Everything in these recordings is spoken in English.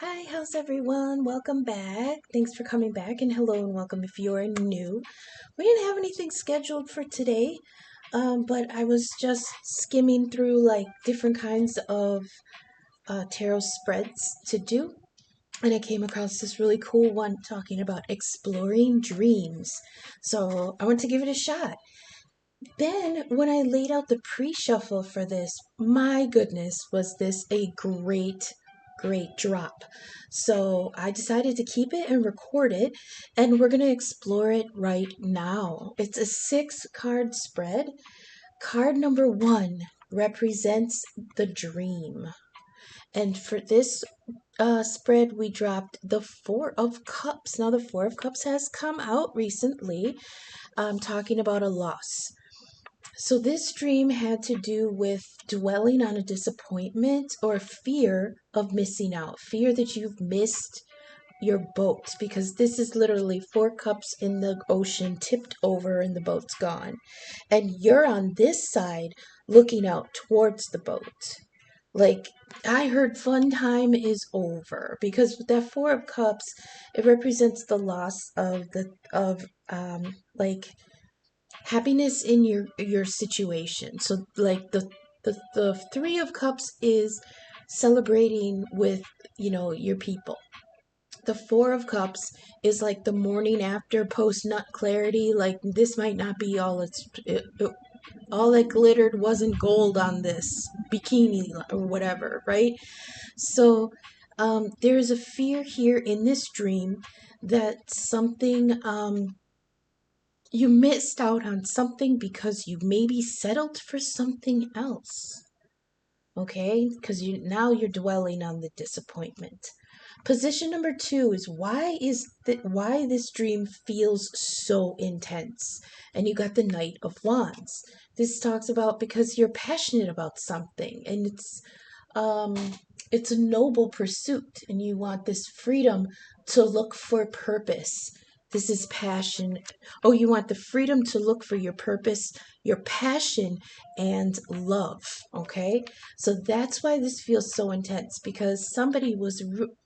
Hi, how's everyone? Welcome back. Thanks for coming back, and hello and welcome if you're new. We didn't have anything scheduled for today, but I was just skimming through like different kinds of tarot spreads to do, and I came across this really cool one talking about exploring dreams. So I want to give it a shot. Then, when I laid out the pre shuffle for this, my goodness, was this a great drop. So, I decided to keep it and record it, and we're going to explore it right now. It's a 6 card spread. Card number 1 represents the dream. And for this spread, we dropped the Four of Cups. Now, the Four of Cups has come out recently, talking about a loss. So this dream had to do with dwelling on a disappointment or fear of missing out, fear that you've missed your boat, because this is literally 4 cups in the ocean tipped over and the boat's gone. And you're on this side looking out towards the boat. Like, I heard fun time is over, because with that 4 of cups, it represents the loss of like happiness in your situation. So like the 3 of cups is celebrating with your people. The 4 of cups is like the morning after post nut clarity, like this might not be all that glittered wasn't gold on this bikini or whatever, right? So there is a fear here in this dream that something you missed out on something because you maybe settled for something else. Okay? Because you're dwelling on the disappointment. Position number 2 is why this dream feels so intense. And you got the Knight of Wands. This talks about because you're passionate about something, and it's a noble pursuit, and you want this freedom to look for purpose. This is passion. Oh, you want the freedom to look for your purpose, your passion, and love. Okay? So that's why this feels so intense, because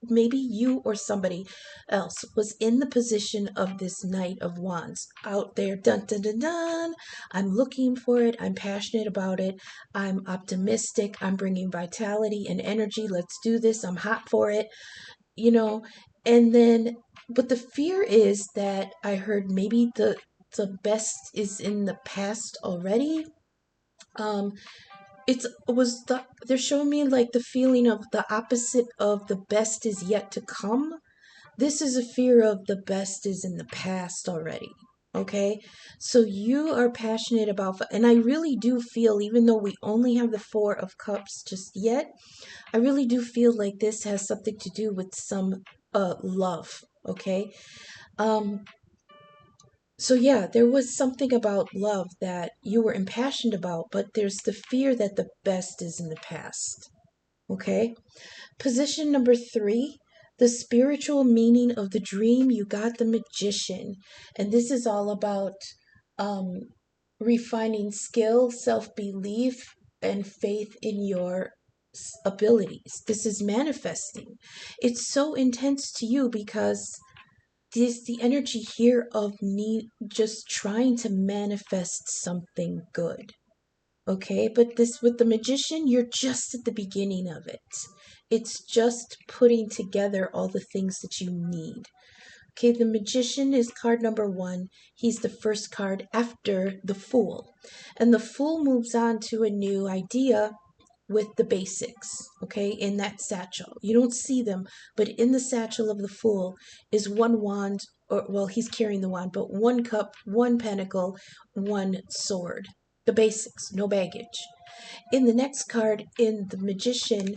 maybe you or somebody else was in the position of this Knight of Wands out there. Dun dun dun dun. I'm looking for it. I'm passionate about it. I'm optimistic. I'm bringing vitality and energy. Let's do this. I'm hot for it. You know, and then but the fear is that I heard maybe the best is in the past already. Um, they're showing me like the feeling of the opposite of the best is yet to come. This is a fear of the best is in the past already. Okay, so you are passionate about, and I really do feel, even though we only have the 4 of cups just yet, I really do feel like this has something to do with some love. Okay, um, so yeah, there was something about love that you were impassioned about, but there's the fear that the best is in the past. Okay? Position number 3, the spiritual meaning of the dream. You got the Magician. And this is all about um, refining skill, self-belief, and faith in your abilities. This is manifesting. It's so intense to you because this the energy here of me just trying to manifest something good. Okay, but this with the Magician, you're just at the beginning of it. It's just putting together all the things that you need. Okay, the Magician is card number 1. He's the first card after the Fool. And the Fool moves on to a new idea with the basics, okay, in that satchel. You don't see them, but in the satchel of the Fool is one wand, or, well, he's carrying the wand, but 1 cup, 1 pentacle, 1 sword. The basics, no baggage. In the next card, in the Magician,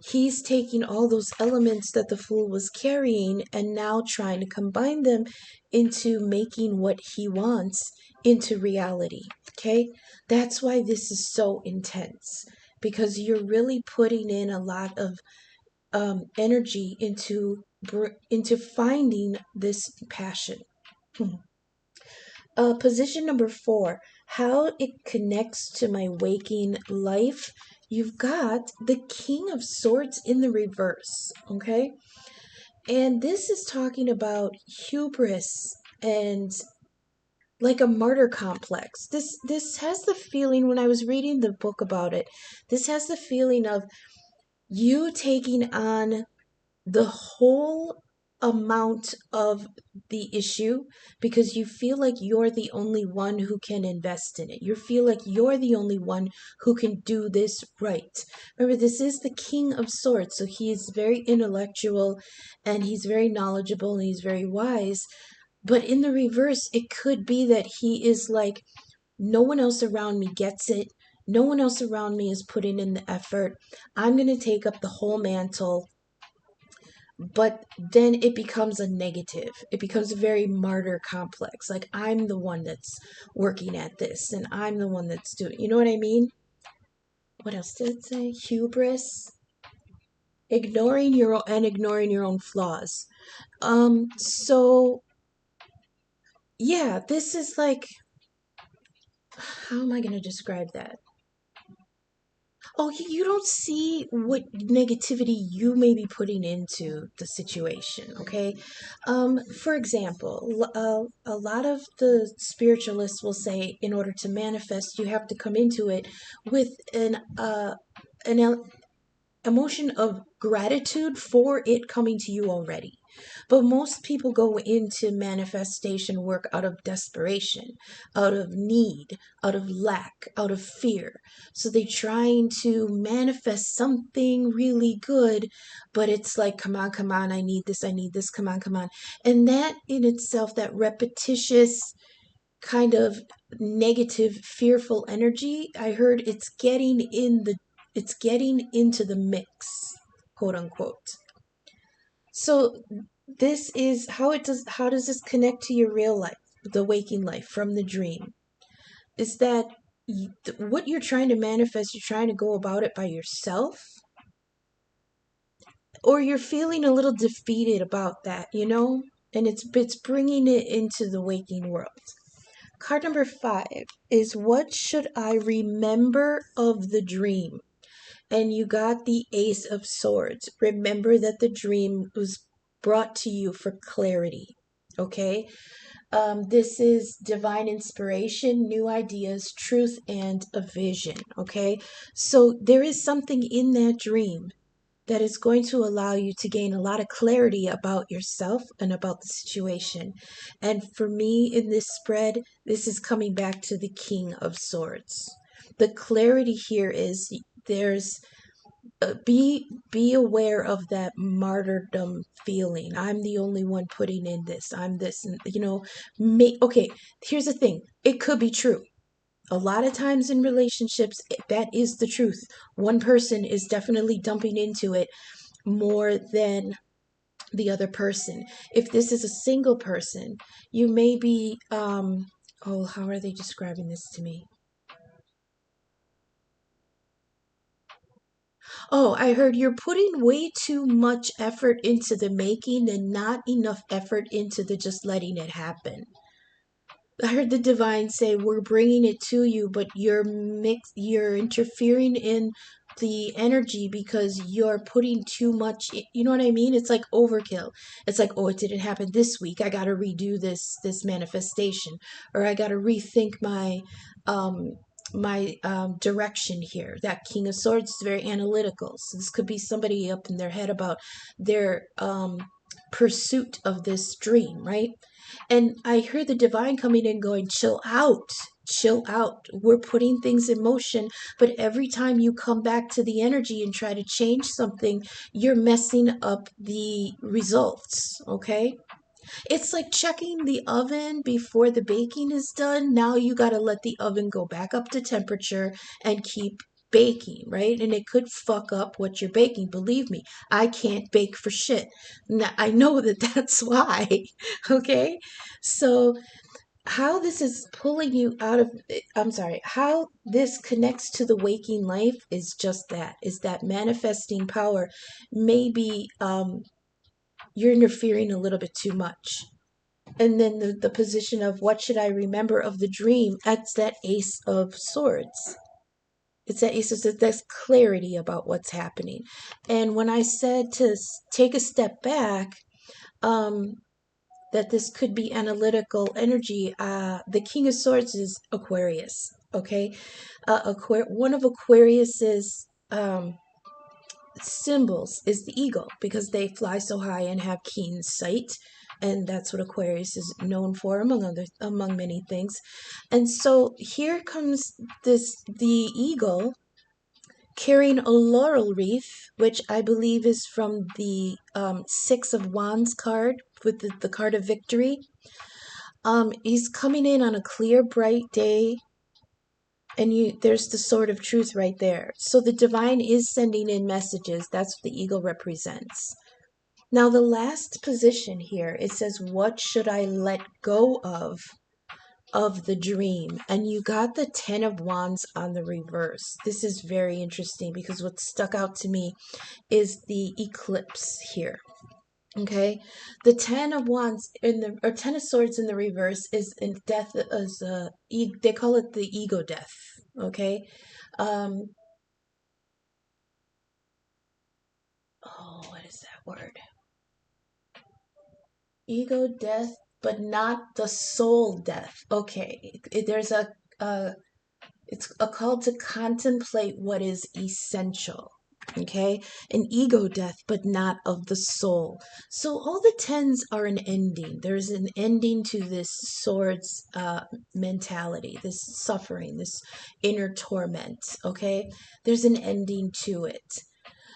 he's taking all those elements that the Fool was carrying and now trying to combine them into making what he wants into reality. Okay? That's why this is so intense, because you're really putting in a lot of energy into finding this passion. Position number 4, how it connects to my waking life you've got the King of Swords in the reverse, okay? And this is talking about hubris and like a martyr complex. This has the feeling when I was reading the book about it, this has the feeling of you taking on the whole amount of the issue because you feel like you're the only one who can invest in it. You feel like you're the only one who can do this right. Remember, this is the King of Swords, so he is very intellectual and he's very knowledgeable and he's very wise. But in the reverse, it could be that he is like, no one else around me gets it. No one else around me is putting in the effort. I'm going to take up the whole mantle, but then it becomes a negative. It becomes a very martyr complex. Like, I'm the one that's working at this and I'm the one that's doing, you know what I mean? What else did it say? Hubris, ignoring your own flaws. So yeah, this is like, how am I going to describe that? Oh, you don't see what negativity you may be putting into the situation, okay? For example, a lot of the spiritualists will say in order to manifest, you have to come into it with an emotion of gratitude for it coming to you already. But most people go into manifestation work out of desperation, out of need, out of lack, out of fear. So they're trying to manifest something really good, but it's like, come on, I need this, come on. And that in itself, that repetitious kind of negative, fearful energy, I heard it's getting into the mix, quote unquote. So this is how does this connect to your real life, the waking life from the dream? Is that what you're trying to manifest, you're trying to go about it by yourself? Or you're feeling a little defeated about that, you know? And it's bringing it into the waking world. Card number 5 is what should I remember of the dream? And you got the Ace of Swords. Remember that the dream was brought to you for clarity. Okay? This is divine inspiration, new ideas, truth, and a vision. Okay? So there is something in that dream that is going to allow you to gain a lot of clarity about yourself and about the situation. And for me in this spread, this is coming back to the King of Swords. The clarity here is there's be aware of that martyrdom feeling. I'm the only one putting in this. I'm this, and okay, here's the thing. It could be true. A lot of times in relationships, that is the truth. One person is definitely dumping into it more than the other person. If this is a single person, you may be, oh, how are they describing this to me? Oh, I heard you're putting way too much effort into the making and not enough effort into the just letting it happen. I heard the divine say, "We're bringing it to you, but you're interfering in the energy because you're putting too much. You know what I mean? It's like overkill. It's like, oh, it didn't happen this week. I got to redo this manifestation, or I got to rethink um my direction here." That King of Swords is very analytical. So this could be somebody up in their head about their pursuit of this dream, right? And I hear the divine coming in going, chill out, chill out. We're putting things in motion, but every time you come back to the energy and try to change something, you're messing up the results, okay? It's like checking the oven before the baking is done. Now you got to let the oven go back up to temperature and keep baking, right? And it could fuck up what you're baking. Believe me, I can't bake for shit. Now, I know that that's why, okay? So, how this is pulling you out of, I'm sorry, how this connects to the waking life is just that, is that manifesting power. Maybe you're interfering a little bit too much. And then the position of what should I remember of the dream, that's that Ace of Swords. It's just that there's clarity about what's happening. And when I said to take a step back, um, that this could be analytical energy, the King of Swords is Aquarius. Okay, one of Aquarius's symbols is the eagle because they fly so high and have keen sight, and that's what Aquarius is known for, among many things. And so here comes the eagle carrying a laurel wreath, which I believe is from the Six of Wands card with the card of victory. He's coming in on a clear, bright day, and there's the sword of truth right there. So the divine is sending in messages. That's what the eagle represents. Now, the last position here, it says, what should I let go of the dream? And you got the Ten of Wands on the reverse. This is very interesting because what stuck out to me is the eclipse here. Okay, the Ten of Wands or Ten of Swords in the reverse is in death, they call it the ego death. Okay, um, what is that word? Ego death, but not the soul death. Okay, there's it's a call to contemplate what is essential. Okay, an ego death, but not of the soul. So all the tens are an ending. There's an ending to this swords mentality, this suffering, this inner torment. Okay, there's an ending to it.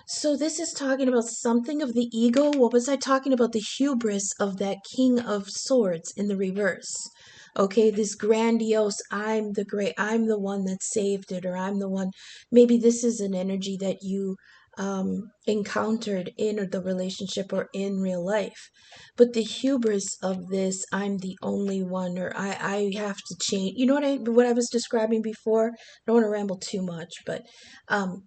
So this is talking about something of the ego. What was I talking about? The hubris of that King of Swords in the reverse. Okay, this grandiose, I'm the one that saved it, or I'm the one. Maybe this is an energy that you encountered in the relationship or in real life. But the hubris of this, I'm the only one, or I have to change. You know what I was describing before? I don't want to ramble too much, but um,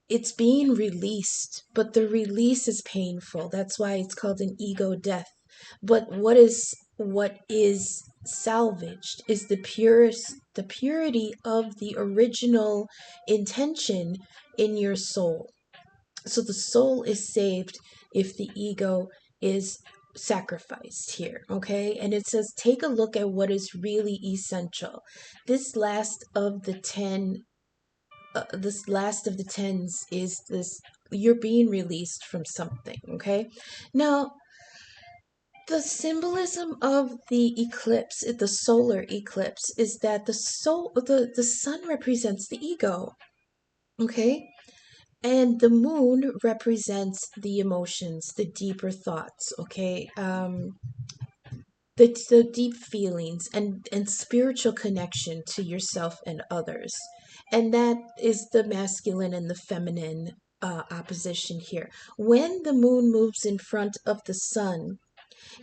it's being released, but the release is painful. That's why it's called an ego death. But what is salvaged is the purity of the original intention in your soul. So the soul is saved if the ego is sacrificed here, okay? And it says take a look at what is really essential. This last of the tens is this: you're being released from something. Okay, now the symbolism of the eclipse, the solar eclipse, is that the sun represents the ego. Okay, and the moon represents the emotions, the deeper thoughts. Okay, the deep feelings and spiritual connection to yourself and others. And that is the masculine and the feminine opposition here. When the moon moves in front of the sun,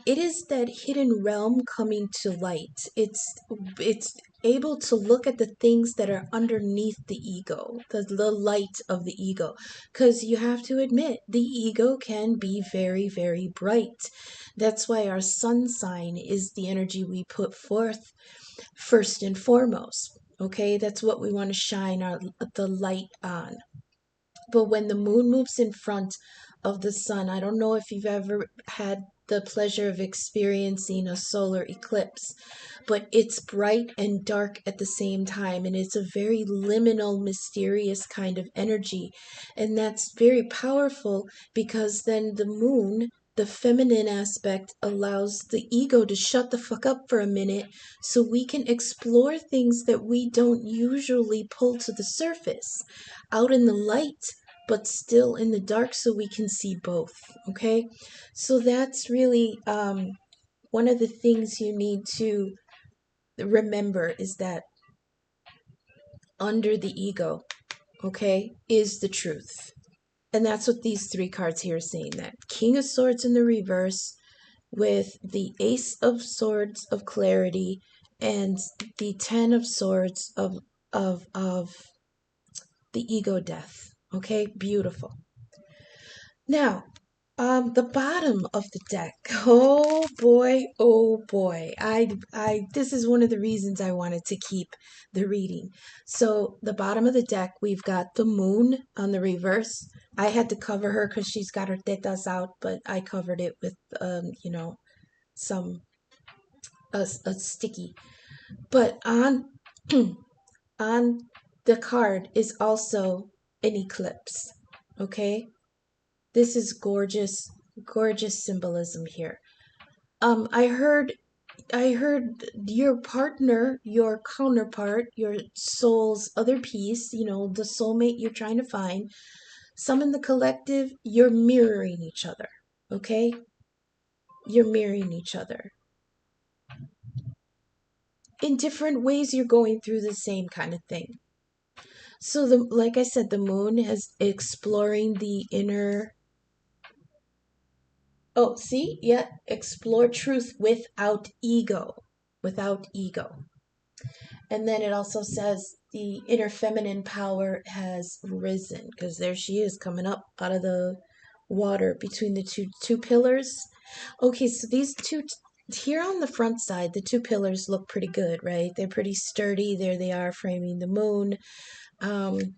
it is that hidden realm coming to light. It's able to look at the things that are underneath the ego, the light of the ego. Because you have to admit, the ego can be very, very bright. That's why our sun sign is the energy we put forth first and foremost. Okay, that's what we want to shine the light on. But when the moon moves in front of the sun, I don't know if you've ever had the pleasure of experiencing a solar eclipse, but it's bright and dark at the same time, and it's a very liminal, mysterious kind of energy. And that's very powerful because then the moon, the feminine aspect, allows the ego to shut the fuck up for a minute so we can explore things that we don't usually pull to the surface out in the light, but still in the dark, so we can see both. Okay, so that's really one of the things you need to remember, is that under the ego, okay, is the truth. And that's what these three cards here are saying: that King of Swords in the reverse with the Ace of Swords of clarity and the Ten of Swords of the ego death. Okay, beautiful. Now, The bottom of the deck. Oh boy, oh boy. This is one of the reasons I wanted to keep the reading. So the bottom of the deck, we've got the moon on the reverse. I had to cover her because she's got her tetas out, but I covered it with, some a sticky. But on on the card is also an eclipse. Okay, this is gorgeous, gorgeous symbolism here. I heard your partner, your counterpart, your soul's other piece, the soulmate you're trying to find, some in the collective, you're mirroring each other. Okay? You're mirroring each other. In different ways, you're going through the same kind of thing. So like I said, the moon is exploring the inner. Oh, see? Yeah, explore truth without ego. Without ego. And then it also says the inner feminine power has risen because there she is coming up out of the water between the two pillars. Okay, so these two here on the front side, the two pillars look pretty good, right? They're pretty sturdy. There they are framing the moon. And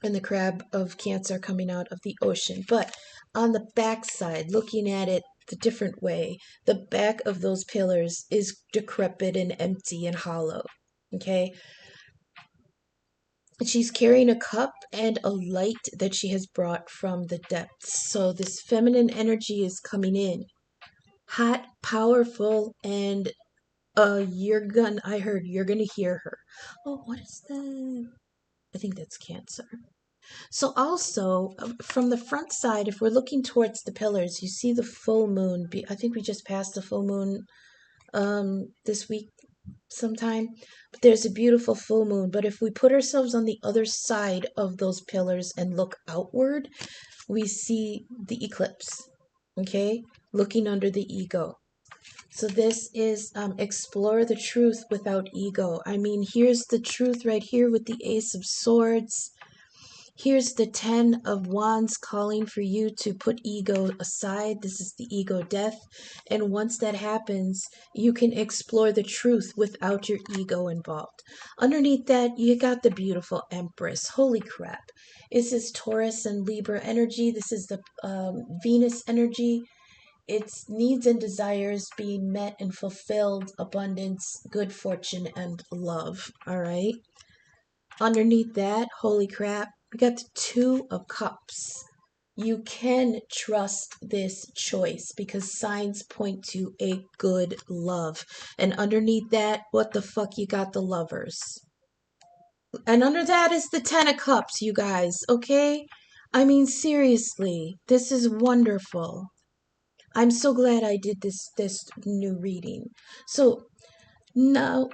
the crab of Cancer coming out of the ocean. But on the back side, looking at it the different way, the back of those pillars is decrepit and empty and hollow. Okay? She's carrying a cup and a light that she has brought from the depths. So this feminine energy is coming in. Hot, powerful, and I heard you're gonna hear her. Oh, what is that? I think that's Cancer. So also from the front side, if we're looking towards the pillars, you see the full moon. I think we just passed the full moon this week sometime. But there's a beautiful full moon. But if we put ourselves on the other side of those pillars and look outward, we see the eclipse. Okay, looking under the ego. So this is explore the truth without ego. I mean, here's the truth right here with the Ace of Swords. Here's the 10 of Wands calling for you to put ego aside. This is the ego death. And once that happens, you can explore the truth without your ego involved. Underneath that, you got the beautiful Empress. Holy crap. This is Taurus and Libra energy. This is the Venus energy. It's needs and desires being met and fulfilled, abundance, good fortune, and love. All right. Underneath that, holy crap, we got the Two of Cups. You can trust this choice because signs point to a good love. And underneath that, what the fuck, you got the Lovers. And under that is the Ten of Cups, you guys, okay? I mean, seriously, this is wonderful. I'm so glad I did this new reading. So now,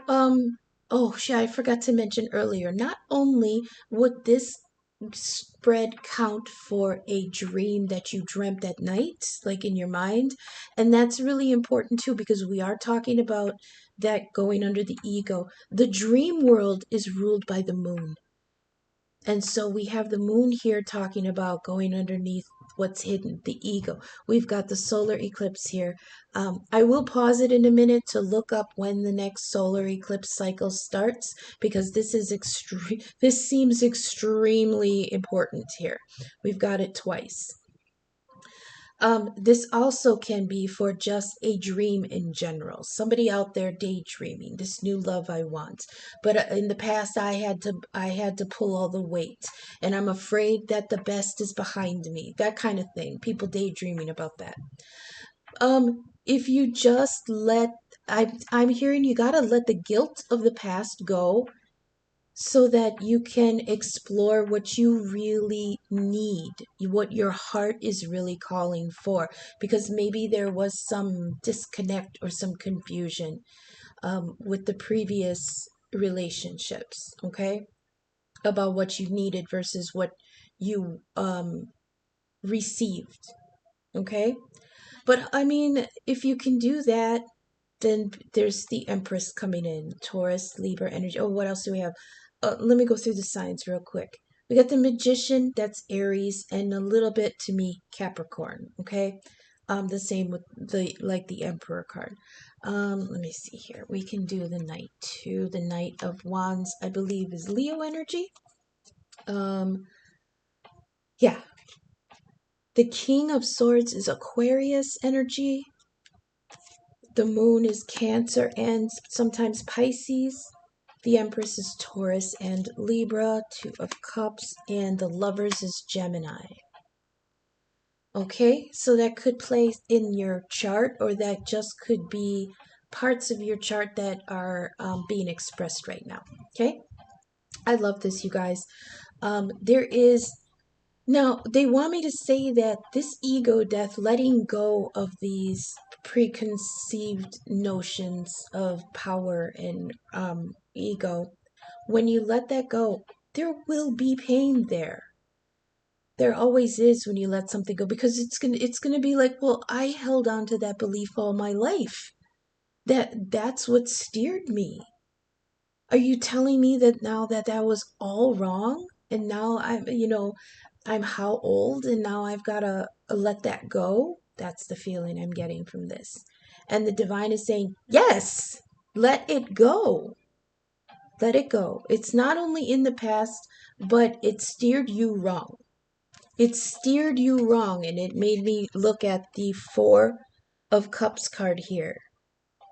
oh shit, I forgot to mention earlier, not only would this spread count for a dream that you dreamt at night, like in your mind, and that's really important too because we are talking about that going under the ego. The dream world is ruled by the moon. And so we have the moon here talking about going underneath what's hidden, the ego. We've got the solar eclipse here. I will pause it in a minute to look up when the next solar eclipse cycle starts because this is extreme. This seems extremely important here. We've got it twice. This also can be for just a dream in general. Somebody out there daydreaming, this new love I want. But in the past, I had to pull all the weight, and I'm afraid that the best is behind me. That kind of thing. People daydreaming about that. If you just I'm hearing you gotta let the guilt of the past go so that you can explore what you really need, what your heart is really calling for, because maybe there was some disconnect or some confusion with the previous relationships, okay, about what you needed versus what you received, okay? But I mean, if you can do that, then there's the Empress coming in, Taurus, Libra energy. Oh, what else do we have? Let me go through the signs real quick. We got the Magician, that's Aries, and a little bit to me Capricorn. Okay, the same with the Emperor card. Let me see here. We can do the Knight too. The Knight of Wands, I believe, is Leo energy. Yeah. The King of Swords is Aquarius energy. The Moon is Cancer and sometimes Pisces. The Empress is Taurus and Libra. Two of Cups. And the Lovers is Gemini. Okay, so that could play in your chart, or that just could be parts of your chart that are being expressed right now. Okay, I love this, you guys. There is now, they want me to say that this ego death, letting go of these preconceived notions of power and ego, when you let that go, there will be pain there. There always is when you let something go, because it's gonna be like, well, I held on to that belief all my life. That's what steered me. Are you telling me that now that was all wrong? And now I'm how old, and now I've got to let that go? That's the feeling I'm getting from this. And the divine is saying, yes, let it go. Let it go. It's not only in the past, but it steered you wrong. It steered you wrong, and it made me look at the Four of Cups card here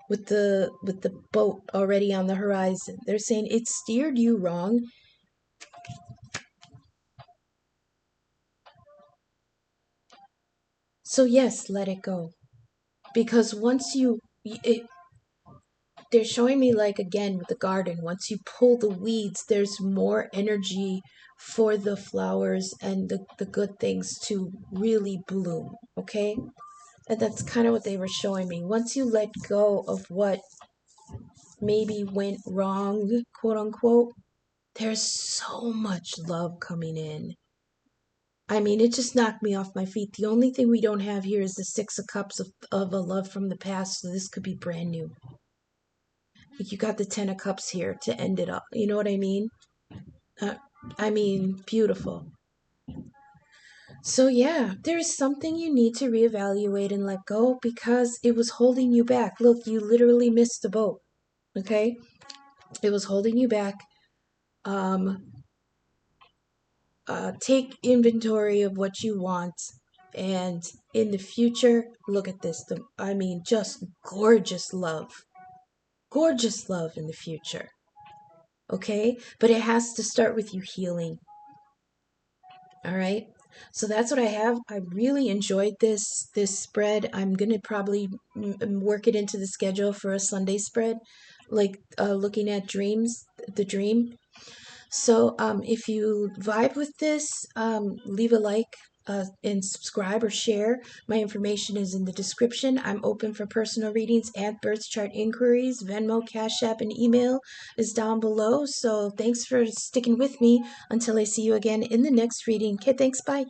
with the boat already on the horizon. They're saying it steered you wrong. So yes, let it go. Because they're showing me, like, again with the garden, once you pull the weeds, there's more energy for the flowers and the good things to really bloom. Okay, and that's kind of what they were showing me. Once you let go of what maybe went wrong, quote unquote, there's so much love coming in. I mean, it just knocked me off my feet. The only thing we don't have here is the Six of Cups of a love from the past, so this could be brand new. You got the Ten of Cups here to end it up. You know what I mean? Uh, I mean, beautiful. So yeah, there's something you need to reevaluate and let go, because it was holding you back. Look, you literally missed the boat. Okay? It was holding you back. Take inventory of what you want, and in the future, look at this. Just gorgeous love in the future. Okay, but it has to start with you healing. All right, so that's what I have. I really enjoyed this spread. I'm gonna probably work it into the schedule for a Sunday spread, like looking at the dream. So if you vibe with this, leave a like and subscribe or share. My information is in the description. I'm open for personal readings and birth chart inquiries. Venmo, Cash App, and email is down below. So thanks for sticking with me until I see you again in the next reading. Okay, thanks. Bye.